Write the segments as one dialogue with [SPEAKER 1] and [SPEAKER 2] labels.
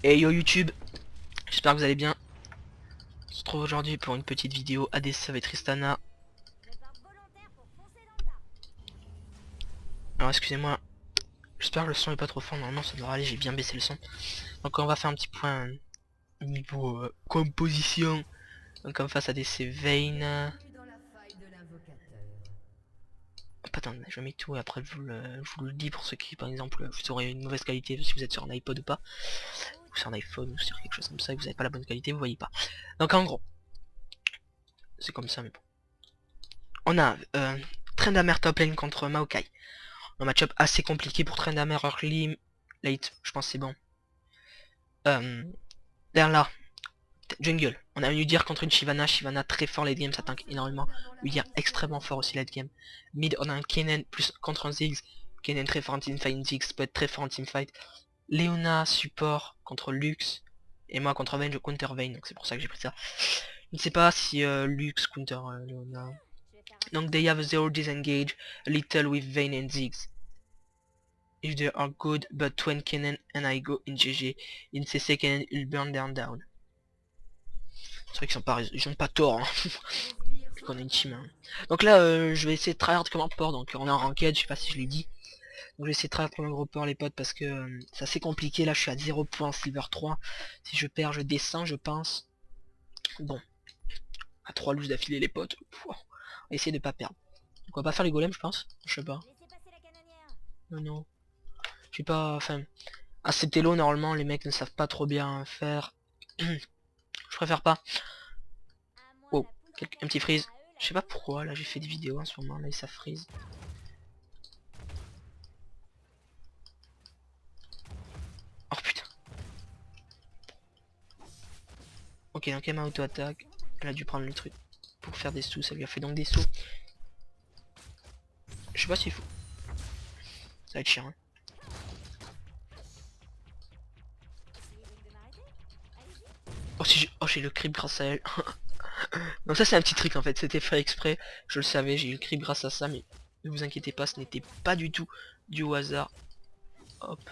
[SPEAKER 1] Et yo YouTube, j'espère que vous allez bien. On se retrouve aujourd'hui pour une petite vidéo ADC avec Tristana. Alors excusez-moi, j'espère que le son est pas trop fort, normalement ça devrait aller, j'ai bien baissé le son. Donc on va faire un petit point niveau composition. Donc en face ADC Vayne. Hop, attendez, je mets tout et après je vous le dis pour ceux qui par exemple vous aurez une mauvaise qualité si vous êtes sur un iPod ou pas. Ou sur un iPhone ou sur quelque chose comme ça et vous n'avez pas la bonne qualité, vous voyez pas. Donc en gros, c'est comme ça mais bon. On a Tryndamere top lane contre Maokai. Un match-up assez compliqué pour Tryndamere early, late, je pense c'est bon. Derrière là, jungle. On a Udyr contre une Shyvana. Shyvana très fort late game, ça tank énormément. Udyr extrêmement fort aussi late game. Mid, on a un Kennen plus contre un Ziggs. Kennen très fort en teamfight, Ziggs peut être très fort en teamfight. Leona support contre Lux. Et moi contre Vayne, je counter Vayne, donc c'est pour ça que j'ai pris ça. Je ne sais pas si Lux counter Leona. Donc they have a zero disengage, a little with Vayne and Ziggs. If they are good, but when Kennen and I go in GG, in CC Kennen will burn down. C'est vrai qu'ils sont pas, ils ont pas tort, hein. Qu'on a une team. Hein. Donc là, je vais essayer de tryhard comme un porc, donc on est en ranked, je sais pas si je l'ai dit. Donc je vais essayer de tryhard comme un gros porc les potes parce que c'est assez compliqué, là je suis à 0 points silver 3. Si je perds, je descends, je pense. Bon, à 3 looses d'affilée les potes. On va essayer de pas perdre. Donc on va pas faire les golems, je pense. Je sais pas. Non, non. Je sais pas, enfin... Accepter l'eau, normalement, les mecs ne savent pas trop bien faire. Je préfère pas. Oh, un petit freeze. Je sais pas pourquoi, là j'ai fait des vidéos en ce moment, là et ça freeze. Oh putain. Ok, donc elle m'a auto-attaque. Elle a dû prendre le truc pour faire des sous, ça lui a fait donc des sous. Je sais pas s'il faut. Ça va être chiant. Hein. Oh, si j'ai le creep grâce à elle. Donc ça c'est un petit truc en fait, c'était fait exprès. Je le savais, j'ai eu le creep grâce à ça, mais ne vous inquiétez pas, ce n'était pas du tout du hasard. Hop.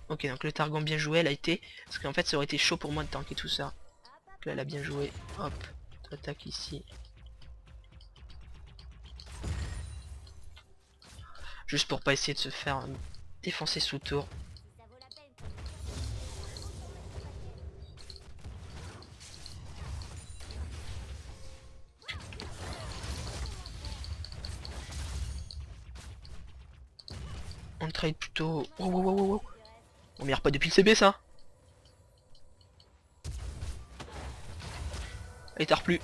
[SPEAKER 1] Ok, donc le Targon bien joué, elle a été... Parce qu'en fait ça aurait été chaud pour moi de tanker tout ça. Donc là elle a bien joué. Hop. Attaque ici. Juste pour pas essayer de se faire défoncer sous tour. On trade plutôt... Oh, wow, wow, wow, wow. On meurt pas depuis le CB ça. Allez, t'as replu.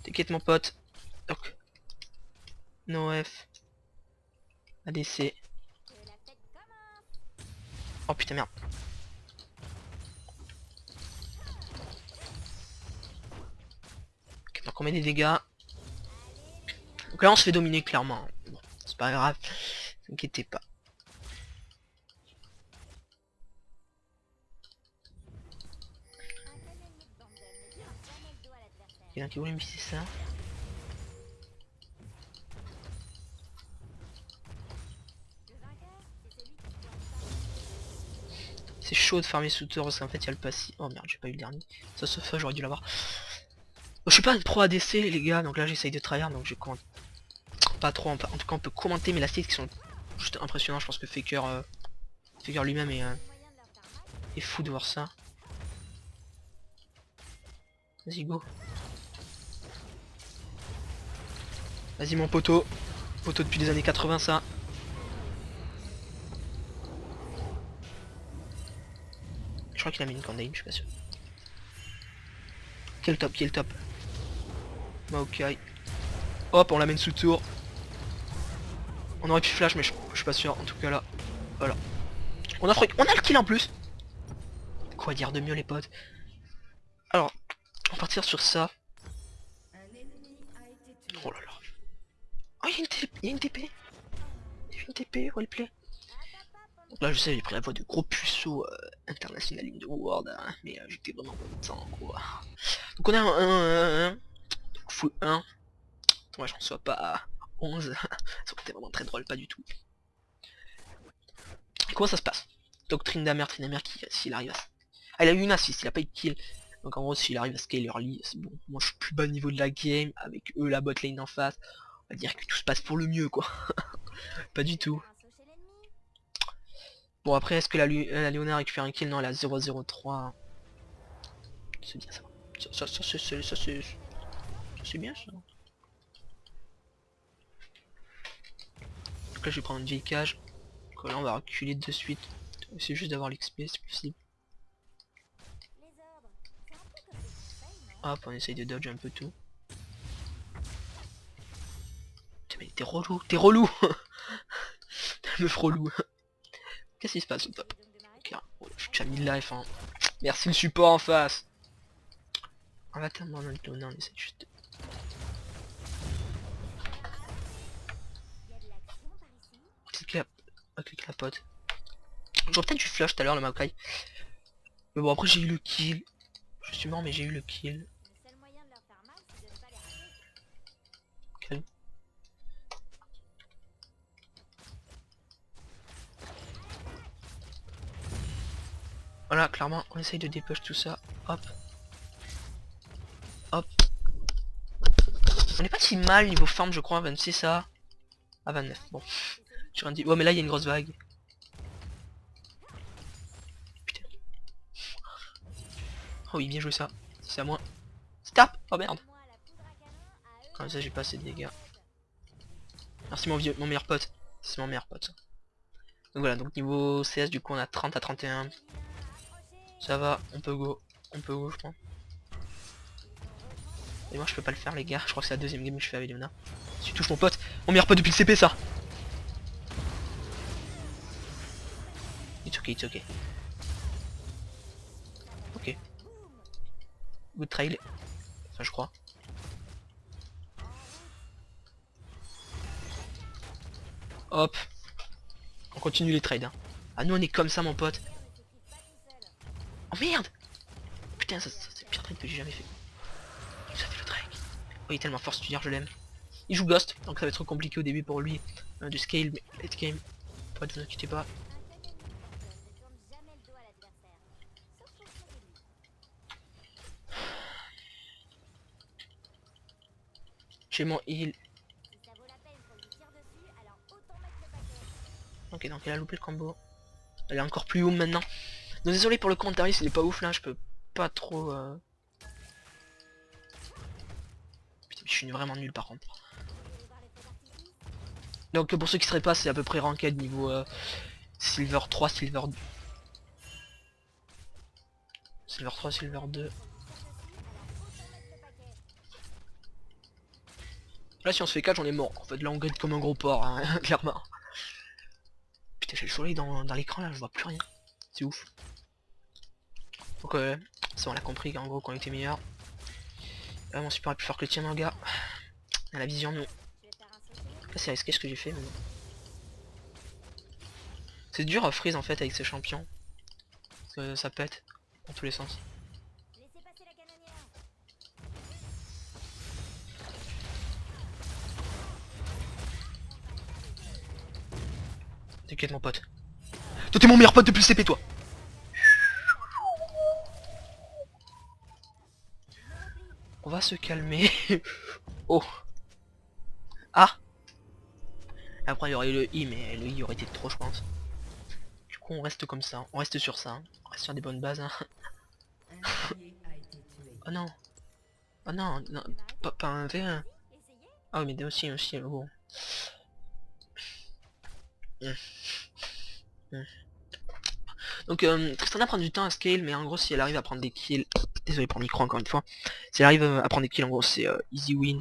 [SPEAKER 1] T'inquiète mon pote. Donc. No F. ADC. Oh putain merde. Ok, donc on met des dégâts. Donc là on se fait dominer clairement. Bon, c'est pas grave. T'inquiétez pas. Il y en a qui voulait me pisser ça. C'est chaud de farmer sous tour parce qu'en fait il y a le passif. Oh merde, j'ai pas eu le dernier. Ça se fait, j'aurais dû l'avoir. Je suis pas pro ADC les gars, donc là j'essaye de tryhard, donc je compte pas trop. En tout cas on peut commenter, mais la stats qui sont juste impressionnants. Je pense que Faker, Faker lui-même est fou de voir ça. Vas-y go. Vas-y mon poteau. Poteau depuis les années 80 ça. Je crois qu'il a mis une Candaine, je suis pas sûr. Quel top, quel top. Maokai. Hop, on l'amène sous tour. On aurait pu flash, mais je suis pas sûr. En tout cas là, voilà. On a le kill en plus. Quoi dire de mieux les potes. Alors, on va partir sur ça. Oh là là. Oh, il y a une TP. Il y a une TP, roleplay. Donc là, je sais, j'ai pris la voix de gros puceau international in the world, hein, mais j'étais vraiment content, quoi. Donc on a un. Donc full 1. Moi j'en sois pas à 11. Ça aurait été vraiment très drôle, pas du tout. Et comment ça se passe? Donc Tryndamere qui, s'il arrive à... Ah, il a eu une assist, il a pas eu de kill. Donc en gros, s'il arrive à scale early, c'est bon. Moi je suis plus bas niveau de la game, avec eux la bot lane en face. On va dire que tout se passe pour le mieux, quoi. Pas du tout. Bon, après, est-ce que la Leona récupère un kill? Non, elle a 0-0-3. C'est bien ça. Ça c'est bien ça. Donc là je vais prendre une vieille cage. Donc là on va reculer de suite. C'est juste d'avoir l'XP, c'est possible. Hop, on essaye de dodge un peu tout. Putain, mais t'es relou, t'es relou. Meuf relou. Qu'est-ce qui se passe au top? Ok, oh, je suis déjà 1000 life, hein. Merci le support en face. On va terminer dans le Leona, on essaie juste de... Clique la pote. J'aurais peut-être du flash tout à l'heure le Maokai. Mais bon, après j'ai eu le kill. Je suis mort mais j'ai eu le kill. Okay. Voilà, clairement on essaye de dépush tout ça. Hop. Hop. On est pas si mal niveau farm je crois, 26 ça. Ah 29, bon. J'ai rien dit. Ouais mais là il y a une grosse vague. Putain. Oh oui, bien joué ça. C'est à moi. Stop. Oh merde. Comme ça j'ai pas assez de dégâts. Merci mon meilleur pote. C'est mon meilleur pote ça. Donc voilà, donc niveau CS du coup on a 30 à 31. Ça va, on peut go je crois. Et moi je peux pas le faire les gars, je crois que c'est la deuxième game que je fais avec Leona. Si tu touches mon pote, mon meilleur pote depuis le CP ça. It's ok, it's ok. Ok. Good trail. Enfin je crois. Hop. On continue les trades. Hein. Ah nous on est comme ça mon pote. Oh merde. Putain ça c'est le pire trade que j'ai jamais fait. Ça fait le trade. Oh il est tellement fort ce tueur, je l'aime. Il joue Ghost, donc ça va être compliqué au début pour lui. Du scale, mais late game. Pote, vous inquiétez pas. J'ai mon heal. Ok, donc elle a loupé le combo. Elle est encore plus haut maintenant. Donc désolé pour le commentaire, il est pas ouf là, je peux pas trop... Putain, je suis vraiment nul par contre. Donc pour ceux qui seraient pas, c'est à peu près ranked niveau Silver 3, Silver 2. Silver 3, Silver 2. Là si on se fait 4 on est mort. En fait là on gagne comme un gros porc, hein, clairement. Putain j'ai le soleil dans l'écran là, je vois plus rien. C'est ouf. Donc ça on l'a compris en gros qu'on était meilleur. Mon super est plus fort que le tien mon gars. À la vision nous. Là c'est risqué ce que j'ai fait mais bon. C'est dur à freeze en fait avec ces champions. Parce que ça pète dans tous les sens. T'inquiète mon pote. Toi t'es mon meilleur pote depuis le CP toi. On va se calmer. Oh. Ah. Après il y aurait eu le I mais le I aurait été trop je pense. Du coup on reste comme ça. On reste sur ça. Hein. On reste sur des bonnes bases. Hein. Oh non. Oh non. Non. Pas un V1. Ah oui mais aussi bon. Donc Tristana prend du temps à scale mais en gros si elle arrive à prendre des kills. Désolé pour le micro encore une fois. Si elle arrive à prendre des kills en gros c'est easy win.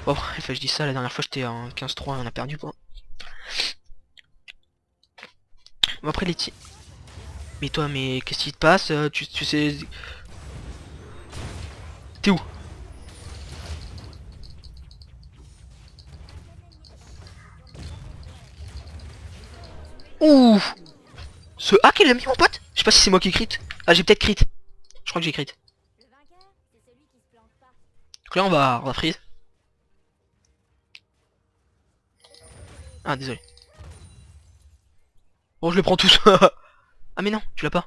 [SPEAKER 1] Bon enfin je dis ça, la dernière fois j'étais en 15-3 on a perdu quoi. Bon après les tirs. Mais toi mais qu'est-ce qui te passe tu sais. T'es où? Ouh. Ce hack il a mis mon pote. Je sais pas si c'est moi qui crit. Ah j'ai peut-être crit. Je crois que j'ai crit. Donc là on va freeze. Ah désolé. Bon je les prends tous. Ah mais non, tu l'as pas.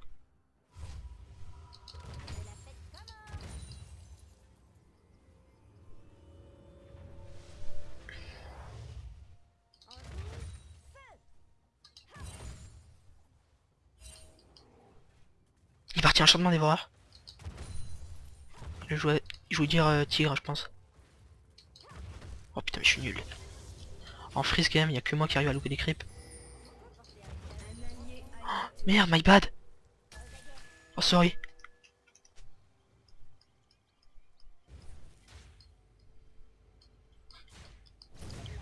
[SPEAKER 1] Il est parti enchantement dévoreur. Je voulais dire tigre je pense. Oh putain mais je suis nul. En freeze quand même, il y a que moi qui arrive à louper des creeps. Oh, merde, my bad. Oh sorry.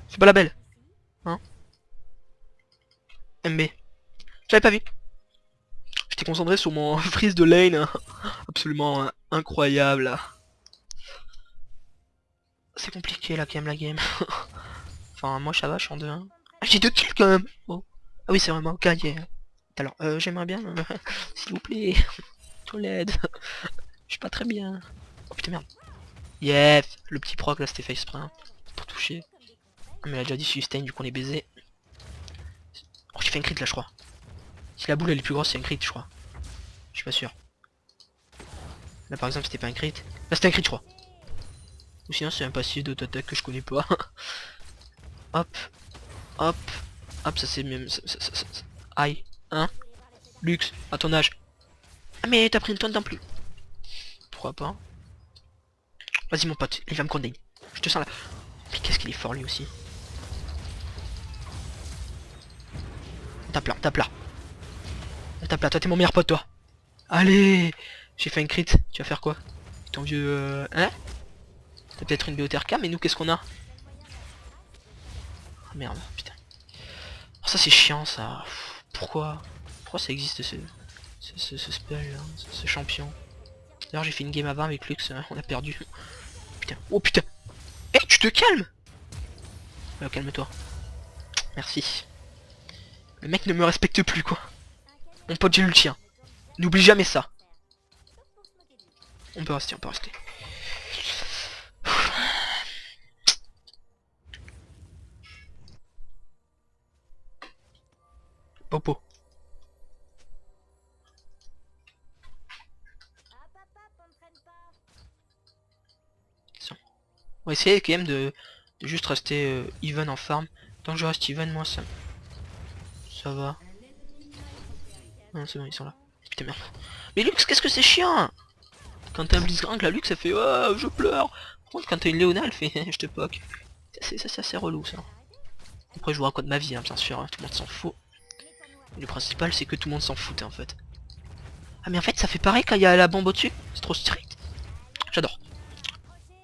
[SPEAKER 1] C'est pas la belle. Hein. MB. J'avais pas vu. J'étais concentré sur mon freeze de lane. Hein. Absolument incroyable. C'est compliqué là quand même la game. Enfin moi ça va, je suis en 2-1. Ah, j'ai 2 kills quand même. Oh. Ah oui c'est vraiment gagné. Alors j'aimerais bien s'il vous plaît. Tolède. Je suis pas très bien. Oh putain merde. Yes. Le petit proc là c'était face sprint. Pour toucher. Ah, mais elle a déjà dit sustain du coup on est baisé. Oh j'ai fait un crit là je crois. Si la boule elle est plus grosse c'est un crit je crois. Je suis pas sûr. Là par exemple c'était pas un crit. Là c'était un crit je crois. Ou sinon c'est un passif d'auto-attaque que je connais pas. Hop. Hop. Hop ça c'est même... Aïe. Hein. Lux, à ton âge. Ah mais t'as pris une tonne d'un plus. Pourquoi pas. Vas-y mon pote, il va me condamner. Je te sens là. Mais qu'est-ce qu'il est fort lui aussi. On tape là, on tape là. On tape là, toi t'es mon meilleur pote toi. Allez. J'ai fait un crit, tu vas faire quoi? Ton vieux... Hein? T'as peut-être une BOTRK mais nous qu'est-ce qu'on a? Oh, merde, putain. Oh, ça c'est chiant ça. Pourquoi ça existe ce spell là, ce champion? D'ailleurs j'ai fait une game à 20 avec Lux, on a perdu. Putain, oh putain. Eh tu te calmes. Calme-toi. Merci. Le mec ne me respecte plus quoi. Mon pote j'ai l'ulti hein. N'oublie jamais ça. On peut rester, on peut rester. Popo. On va essayer quand même de juste rester even en farm. Tant que je reste even, moi ça va. Non c'est bon, ils sont là. Putain merde. Mais Lux, qu'est-ce que c'est chiant. Quand t'as un Blitzcrank, la Lux, ça fait oh, je pleure. Par contre, quand t'as une Léona, elle fait je te poke. C'est assez relou ça. Après, je vous raconte ma vie, hein, bien sûr, hein, tout le monde s'en fout. Le principal, c'est que tout le monde s'en fout en fait. Ah, mais en fait, ça fait pareil quand il y a la bombe au-dessus. C'est trop strict. J'adore.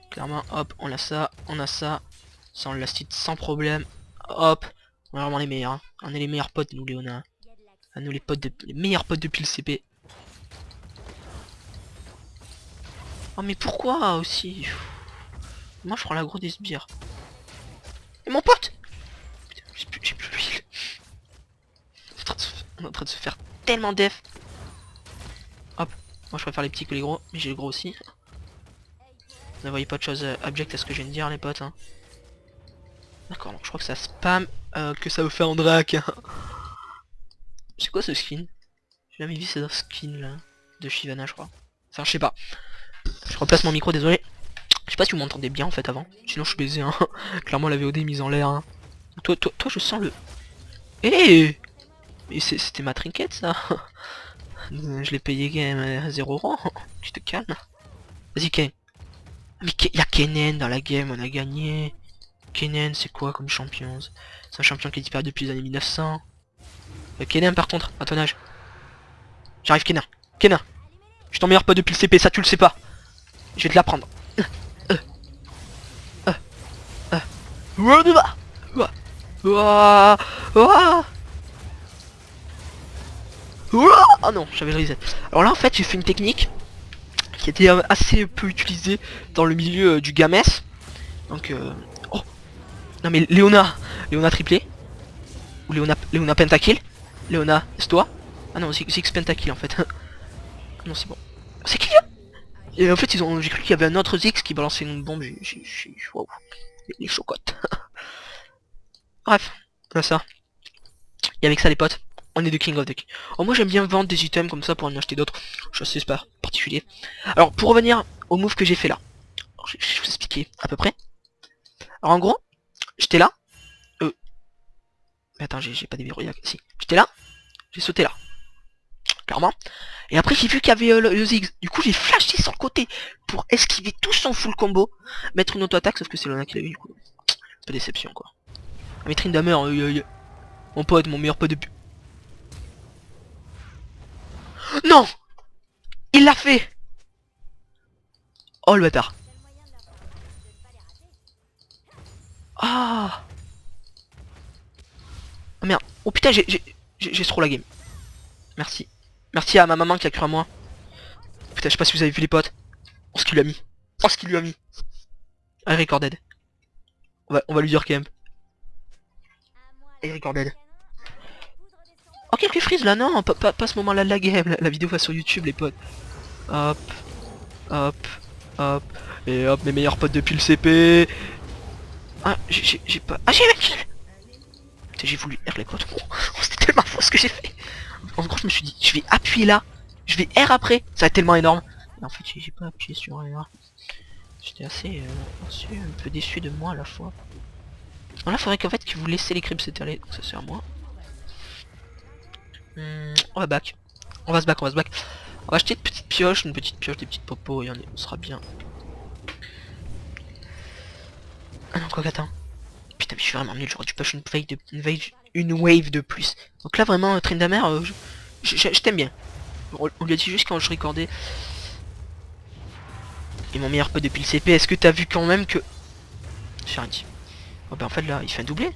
[SPEAKER 1] Clairement, hop, on a ça, ça on l'astite sans problème. Hop, on est vraiment les meilleurs. Hein. On est les meilleurs potes, nous, Léona. À nous, les meilleurs potes depuis le CP. Oh, mais pourquoi aussi? Moi, je prends la grosse des sbires. Et mon pote! Putain, j'ai plus l'huile. On est en train de se faire tellement def. Hop, moi je préfère les petits que les gros, mais j'ai le gros aussi. Ne voyez pas de choses abjectes à ce que je viens de dire les potes hein. D'accord, donc je crois que ça spam que ça veut faire en drac. Hein. C'est quoi ce skin? J'ai jamais vu ce skin là de Shyvana je crois. Enfin je sais pas. Je replace mon micro, désolé. Je sais pas si vous m'entendez bien en fait avant. Sinon je suis baisé hein. Clairement la VOD est mise en l'air hein. Toi je sens le... Eh mais c'était ma trinquette ça. Je l'ai payé quand même à 0 rang. Tu te calmes. Vas-y Ken. Mais il y a Kennen dans la game, on a gagné. Kennen c'est quoi comme champion? C'est un champion qui est disparu depuis les années 1900. Kennen par contre, à ton âge. J'arrive Kennen. Kennen. Je suis ton meilleur pote depuis le CP, ça tu le sais pas. Je vais te l'apprendre. Oh non, j'avais le reset. Alors là en fait j'ai fait une technique qui était assez peu utilisée dans le milieu du games. Donc oh non mais Léona triplé. Ou Léona pentakill. Léona, c'est toi? Ah non, c'est X pentakill en fait. Non c'est bon. C'est qui là? Et en fait j'ai cru qu'il y avait un autre Ziggs qui balançait une bombe, waouh, les chocottes. Bref, voilà ça. Et avec ça les potes, on est de King of the King. Oh, moi j'aime bien vendre des items comme ça pour en acheter d'autres. Je sais, c'est pas particulier. Alors pour revenir au move que j'ai fait là. Je vais vous expliquer à peu près. Alors en gros, j'étais là. Mais attends, j'ai pas déverrouillé. Si, j'étais là. J'ai sauté là. Clairement. Et après j'ai vu qu'il y avait le Ziggs. Du coup j'ai flashé sur le côté pour esquiver tout son full combo. Mettre une auto-attaque, sauf que c'est Lona qui l'a eu du coup. Pas déception quoi. Mais Tryndamere, mon pote, mon meilleur pote depuis. Non! Il l'a fait! Oh le bâtard. Ah! Oh merde. Oh putain, j'ai trop la game. Merci. Merci à ma maman qui a cru à moi. Putain, je sais pas si vous avez vu les potes. Oh ce qu'il lui a mis. Oh ce qu'il lui a mis. I recorded. On va lui dire quand même. I recorded. Oh quelques frises là, non, pas ce moment là de la game. La vidéo va sur YouTube les potes. Hop. Hop. Hop. Et hop, mes meilleurs potes depuis le CP. Ah, j'ai pas... Ah, j'ai eu un kill. Putain, j'ai voulu R les potes. Oh, c'était tellement faux ce que j'ai fait. En gros, je me suis dit, je vais appuyer là. Je vais R après. Ça va être tellement énorme. Et en fait, j'ai pas appuyé sur R. J'étais assez un peu déçu de moi à la fois. Bon, là, faudrait qu'en fait, que vous laissez les creeps s'étaler. Donc ça sert à moi. On va back. On va se back, on va se back. On va acheter une petite pioche, des petites popos et on sera bien. Ah non, quoi qu'attends. Putain, mais je suis vraiment nul, j'aurais dû push une wave de plus. Donc là, vraiment, Tryndamere, je t'aime bien. On lui a dit juste quand je recordais. Et mon meilleur pote depuis le CP, est-ce que t'as vu quand même que... J'ai rien dit. Oh bah en fait là, il fait un doublé.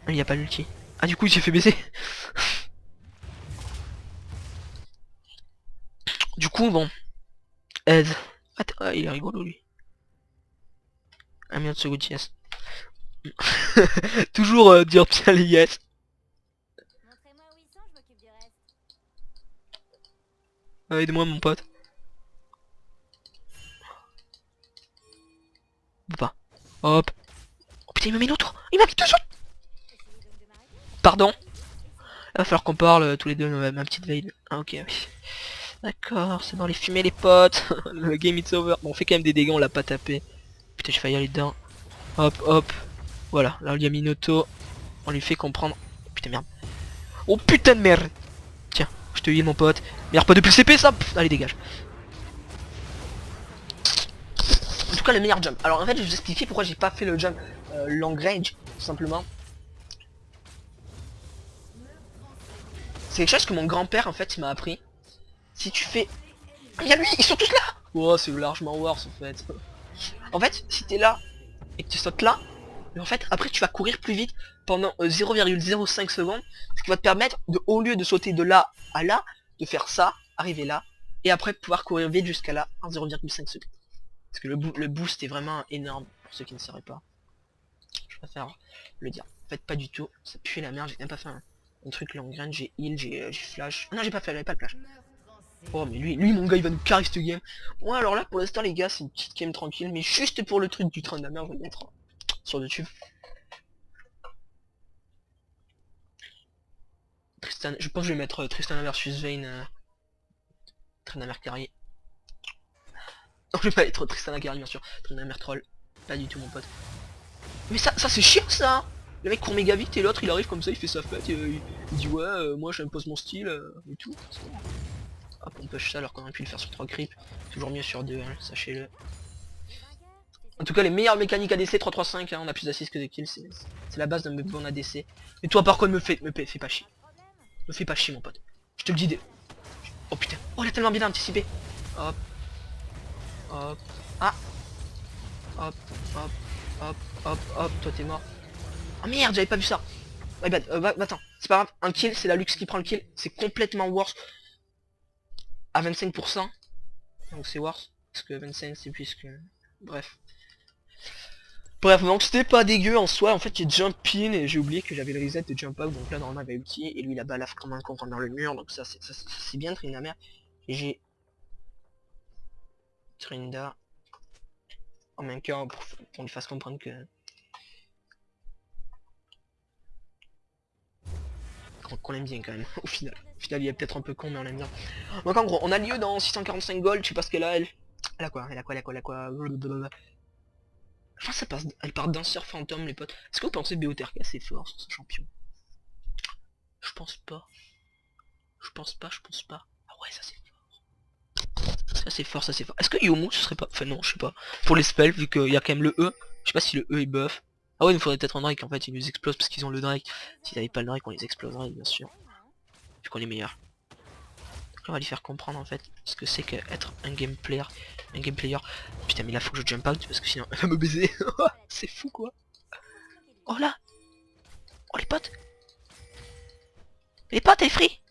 [SPEAKER 1] Ah, il y a pas l'ulti. Ah du coup, il s'est fait baiser. Du coup, bon. Aide. Ah, il est rigolo lui. Un million de secondes, yes. Toujours dire bien les yes. Aide-moi mon pote. Ou pas. Hop. Oh putain, il m'a mis une autre. Il m'a mis deux autres. Pardon. Il va falloir qu'on parle tous les deux, ma petite veille. Ah ok, oui. D'accord, c'est dans les fumées les potes. Le game is over. Bon, on fait quand même des dégâts, on l'a pas tapé. Putain, j'ai failli aller dedans. Hop, hop. Voilà, là il y a mis une auto. On lui fait comprendre. Putain, merde. Oh putain de merde. Tiens, je te heal mon pote. Meilleur pote depuis le CP ça. Pff, allez, dégage. En tout cas, le meilleur jump. Alors en fait, je vais vous expliquer pourquoi j'ai pas fait le jump long range, tout simplement. C'est quelque chose que mon grand-père en fait il m'a appris. Si tu fais... Il y a lui, ils sont tous là. Oh, c'est largement worse en fait. En fait, si t'es là et que tu sautes là, en fait, après tu vas courir plus vite pendant 0,05 secondes, ce qui va te permettre de, au lieu de sauter de là à là, de faire ça, arriver là, et après pouvoir courir vite jusqu'à là en 0,5 secondes. Parce que le boost est vraiment énorme pour ceux qui ne sauraient pas. Je préfère le dire. En fait, pas du tout. Ça pue la merde. J'ai même pas fait un truc long range. J'ai heal, j'ai flash. Ah non, j'ai pas fait, j'avais pas de flash. Oh, mais lui, mon gars, il va nous carrer cette game. Bon, alors là, pour l'instant, les gars, c'est une petite game tranquille. Mais juste pour le truc du train de la mer, je vais le mettre sur YouTube. Tristan, je pense que je vais mettre Tristana versus Vayne. Train de la mer carré. Non, je vais pas être Tristana carré, bien sûr. Train de la mer troll. Pas du tout, mon pote. Mais ça c'est chiant ça. Le mec court méga vite et l'autre il arrive comme ça, il fait sa fête et il dit ouais moi j'impose mon style et tout. Hop on push ça alors qu'on aurait pu le faire sur 3 creeps. Toujours mieux sur 2 hein, sachez-le. En tout cas les meilleures mécaniques ADC 3-3-5 hein, on a plus d'assists que de kills, c'est la base d'un bon ADC. Mais toi par contre fais pas chier. Me fais pas chier mon pote. Je te le dis des... Oh putain, oh il a tellement bien anticipé. Hop. Hop. Ah. Hop. Hop. Hop. Hop. Hop. Toi t'es mort. Oh merde, j'avais pas vu ça. My bad. Attends, c'est pas grave. Un kill, c'est la Lux qui prend le kill. C'est complètement worse. À 25%. Donc c'est worse. Parce que 25 c'est plus que... Bref. Bref, donc c'était pas dégueu en soi. En fait, j'ai jump in et j'ai oublié que j'avais le reset de jump out. Donc là, normalement, il avait ulti. Et lui, il a balaf comme un con dans le mur. Donc ça, c'est bien Tryndamere. Et j'ai Trinda. En même temps, pour qu'on lui fasse comprendre que... qu'on aime bien quand même, au final. Au final, il est peut-être un peu con, mais on aime bien. Donc en gros, on a lieu dans 645 gold, je sais pas ce qu'elle a, elle. Elle a quoi? Elle a quoi? Elle a quoi? Elle a quoi? Blablabla. Je pense que ça passe... Elle part danseur fantôme, les potes. Est-ce que vous pensez que BOTRK c'est fort sur ce champion? Je pense pas. Je pense pas, je pense pas. Ah ouais, ça c'est fort. Ça c'est fort, ça c'est fort. Est-ce que Yomu ce serait pas... Enfin non, je sais pas. Pour les spells, vu qu'il y a quand même le E. Je sais pas si le E est buff. Ah ouais, il nous faudrait peut-être un Drake en fait, ils nous explosent parce qu'ils ont le Drake. S'ils n'avaient pas le Drake, on les exploserait bien sûr. Vu qu'on est meilleur. Donc on va lui faire comprendre en fait ce que c'est qu'être un game player. Un game player. Putain mais là faut que je jump out parce que sinon elle va me baiser. C'est fou quoi. Oh là. Oh les potes. Les potes, elle est free.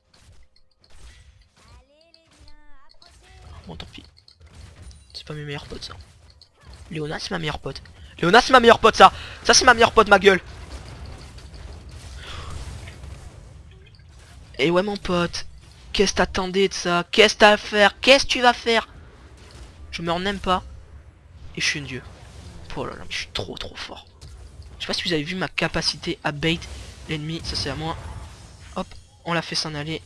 [SPEAKER 1] Bon tant pis. C'est pas mes meilleurs potes ça. Léona c'est ma meilleure pote. Léona c'est ma meilleure pote ça. Ça c'est ma meilleure pote ma gueule. Et ouais mon pote. Qu'est-ce t'attendais de ça? Qu'est-ce t'as à faire? Qu'est-ce tu vas faire? Je me n'aime pas. Et je suis un dieu. Oh là là, mais je suis trop fort. Je sais pas si vous avez vu ma capacité à bait l'ennemi. Ça c'est à moi. Hop, on l'a fait s'en aller.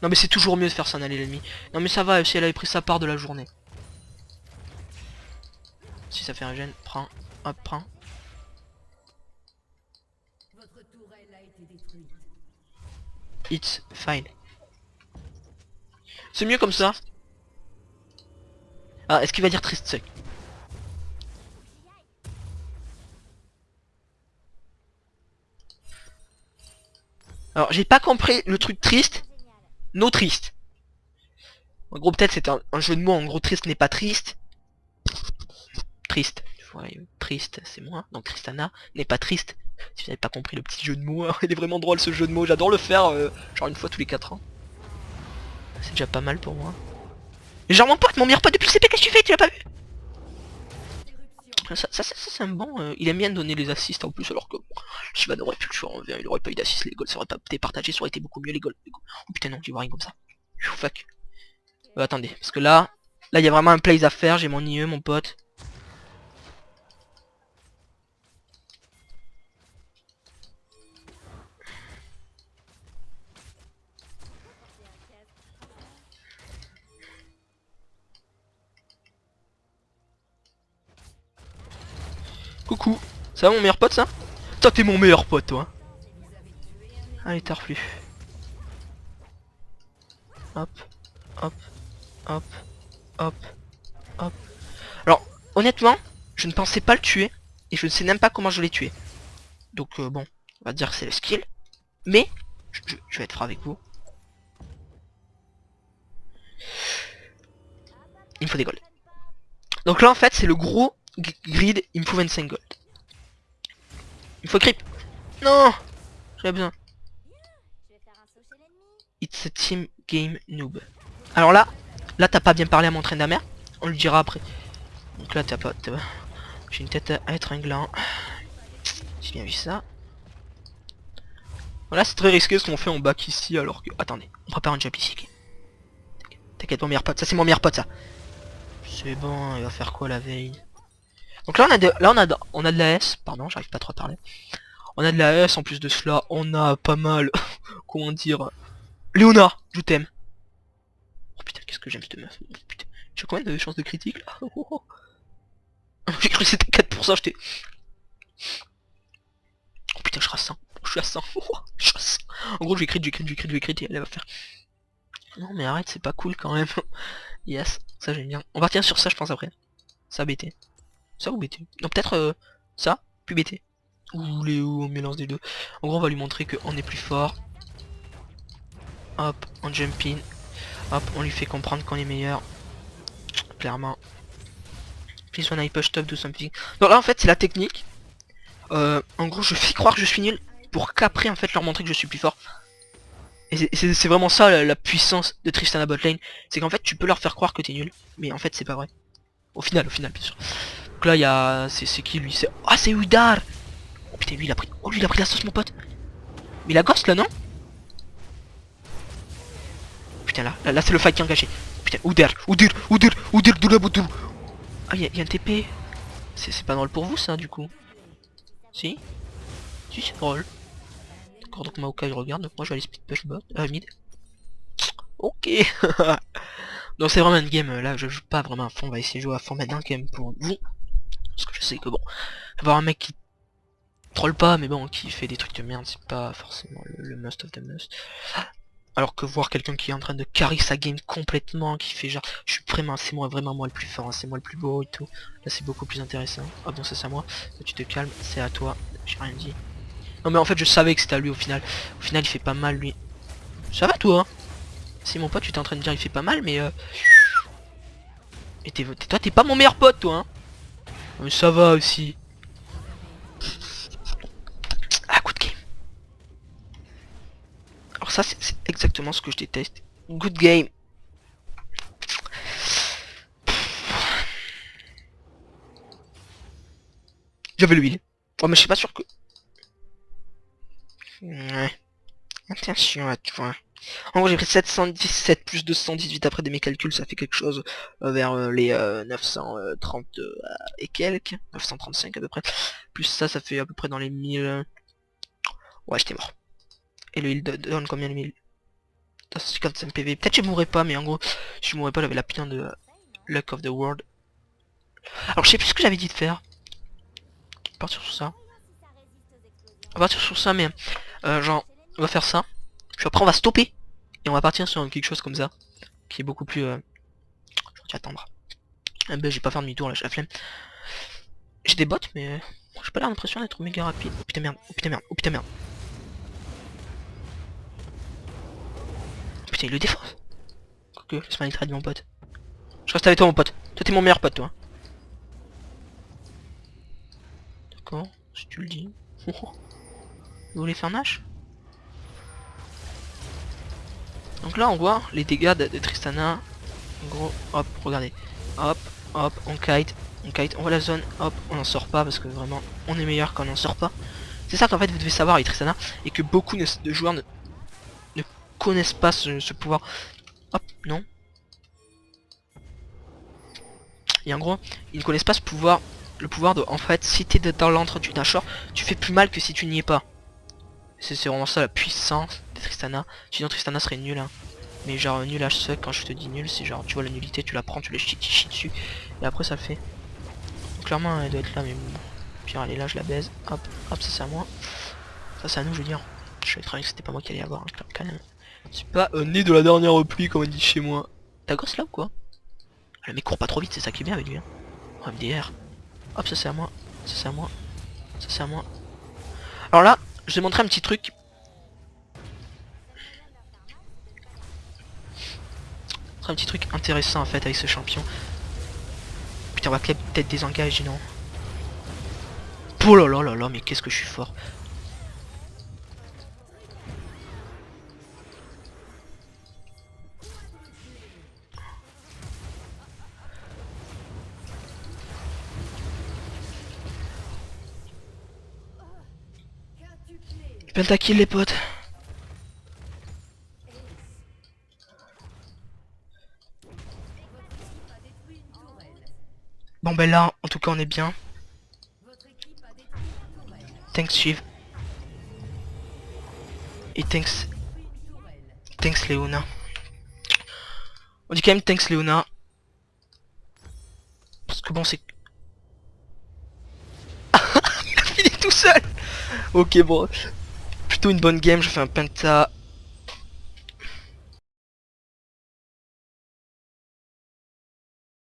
[SPEAKER 1] Non mais c'est toujours mieux de faire s'en aller l'ennemi. Non mais ça va, si elle avait pris sa part de la journée. Si ça fait un gène, prends. Hop, prends. It's fine. C'est mieux comme ça. Ah, est-ce qu'il va dire triste sec? Alors, j'ai pas compris le truc triste. No triste. En gros, peut-être c'était un jeu de mots. En gros, triste n'est pas triste. Triste. Ouais, triste, c'est moi. Donc, Tristana n'est pas triste. Si vous n'avez pas compris le petit jeu de mots, il est vraiment drôle ce jeu de mots. J'adore le faire, genre une fois tous les 4 ans. C'est déjà pas mal pour moi. Et genre mon pote, mon meilleur pote depuis le CP, qu'est-ce que tu fais? Tu l'as pas vu? Ça c'est un bon, il aime bien donner les assists en plus alors que bon, Shiva n'aurait plus le choix en vert, il aurait pas eu d'assist, les goals ça aurait pas été partagé, ça aurait été beaucoup mieux les goals. Oh putain non, tu vois rien comme ça. Fuck. Attendez, parce que là il y a vraiment un plays à faire, j'ai mon IE mon pote. Coucou, ça va mon meilleur pote ça? Toi t'es mon meilleur pote toi. Allez t'as reflux. Hop, hop, hop, hop, hop. Alors, honnêtement, je ne pensais pas le tuer. Et je ne sais même pas comment je l'ai tué. Donc bon, on va dire que c'est le skill. Mais, je vais être franc avec vous. Il me faut des gold. Donc là en fait c'est le gros grid, il me faut 25 gold. Il me faut creep. Non, j'avais besoin. It's a team game noob. Alors là t'as pas bien parlé à mon train d'amère. On le dira après. Donc là t'as pas... J'ai une tête à être un gland. J'ai bien vu ça. Voilà c'est très risqué ce qu'on fait en back ici alors que... Attendez, on prépare un jump ici. T'inquiète mon meilleur pote, ça c'est mon meilleur pote ça. C'est bon, il va faire quoi la veille? Donc là on a de la S, pardon j'arrive pas trop à parler. On a de la S en plus de cela, on a pas mal, comment dire... Léona, je t'aime. Oh putain qu'est-ce que j'aime cette meuf. Oh, putain. J'ai combien de chances de critique là? J'ai cru que c'était 4%, j'étais... Oh putain je suis à 100, je suis à 100, je suis à 100. En gros je vais crit, et elle va faire... Non mais arrête c'est pas cool quand même. Yes, ça j'aime bien. On va retenir sur ça je pense après. Ça BT. Ça ou BT? Non peut-être ça, puis BT. Ou les ou on mélange des deux. En gros on va lui montrer qu'on est plus fort. Hop, on jump in. Hop, on lui fait comprendre qu'on est meilleur. Clairement. Please when I push top do something. Donc là en fait c'est la technique. En gros je fais croire que je suis nul pour qu'après en fait leur montrer que je suis plus fort. Et c'est vraiment ça la puissance de Tristana botlane. C'est qu'en fait tu peux leur faire croire que t'es nul. Mais en fait c'est pas vrai. Au final bien sûr. Donc là il y a... C'est qui lui? C'est... Ah c'est Udar. Oh putain lui il a pris... Oh lui il a pris la sauce mon pote. Mais la ghost là non? Putain là c'est le fight qui est engagé. putain, Ouder, Doulaboutou. Ah, y'a un TP. C'est pas drôle pour vous ça du coup. Si? Si, c'est drôle. D'accord, donc Maokai regarde, donc moi je vais aller speed push bot, mid. Ok. Donc c'est vraiment une game, là je joue pas vraiment à fond, on va essayer de jouer à fond maintenant quand même pour vous. Parce que je sais que bon, avoir un mec qui troll pas, mais bon, qui fait des trucs de merde, c'est pas forcément le must of the must. Alors que voir quelqu'un qui est en train de carry sa game complètement, qui fait genre, je suis vraiment, c'est moi vraiment moi le plus fort, hein, c'est moi le plus beau et tout. Là c'est beaucoup plus intéressant. Ah bon, ça c'est à moi, là, tu te calmes, c'est à toi, j'ai rien dit. Non mais en fait je savais que c'était à lui au final. Au final il fait pas mal lui. Ça va toi hein? Si mon pote tu t'es en train de dire il fait pas mal mais et toi t'es pas mon meilleur pote toi hein. Mais ça va aussi. Ah good game. Alors ça c'est exactement ce que je déteste. Good game. J'avais le heal. Oh mais je suis pas sûr que... Ouais. Attention à toi. En gros j'ai pris 717 plus 218 après de mes calculs, ça fait quelque chose vers les 930 et quelques. 935 à peu près. Plus ça fait à peu près dans les 1000... Ouais j'étais mort. Et le heal donne combien le 1000? 55 PV. Peut-être je mourrais pas mais en gros si je mourrais pas j'avais la putain de Luck of the World. Alors je sais plus ce que j'avais dit de faire. Partir sur ça. On va partir sur ça mais genre on va faire ça. Puis après on va stopper. Et on va partir sur quelque chose comme ça. Qui est beaucoup plus... Je vais attendre. Ah ben j'ai pas faire demi-tour là, j'ai la flemme. J'ai des bots mais... j'ai pas l'air l'impression d'être méga rapide. Oh putain merde, oh putain merde, oh putain merde. Oh putain il le défonce. Quoique, laisse-moi aller trade mon pote. Je reste avec toi mon pote. Toi t'es mon meilleur pote toi. D'accord, si tu le dis. Vous voulez faire Nash? Donc là on voit les dégâts de Tristana. En gros, hop, regardez. Hop, hop, on kite, on voit la zone, hop, on n'en sort pas parce que vraiment on est meilleur quand on n'en sort pas. C'est ça qu'en fait vous devez savoir avec Tristana et que beaucoup de joueurs ne connaissent pas ce pouvoir. Hop, non. Et en gros, ils ne connaissent pas ce pouvoir, le pouvoir de, en fait, si t'es dans l'entre du Nashor, tu fais plus mal que si tu n'y es pas. C'est vraiment ça la puissance de Tristana. Sinon Tristana serait nul hein. Mais genre nul à ce quand je te dis nul, c'est genre tu vois la nullité, tu la prends, tu les chies dessus. Et après ça le fait. Donc, clairement elle doit être là mais bon. Puis elle est là, je la baise. Hop, hop, ça c'est à moi. Ça c'est à nous je veux dire. Je savais très bien que c'était pas moi qui allais avoir hein, quand même. C'est pas né de la dernière repli comme on dit chez moi. T'as gosse là ou quoi? Le mec court pas trop vite, c'est ça qui est bien avec lui hein. Oh, MDR. Hop, ça c'est à moi. Ça c'est à moi. Ça c'est à moi. Alors là, je vais montrer un petit truc. Un petit truc intéressant en fait avec ce champion. Putain on va peut-être désengager non. Oh là là là là mais qu'est-ce que je suis fort. Pentakill les potes. Bon ben là en tout cas on est bien. Thanks Shiv. Et thanks Léona. On dit quand même thanks Léona. Parce que bon c'est... Il est tout seul. Ok bon. Plutôt une bonne game, je fais un penta.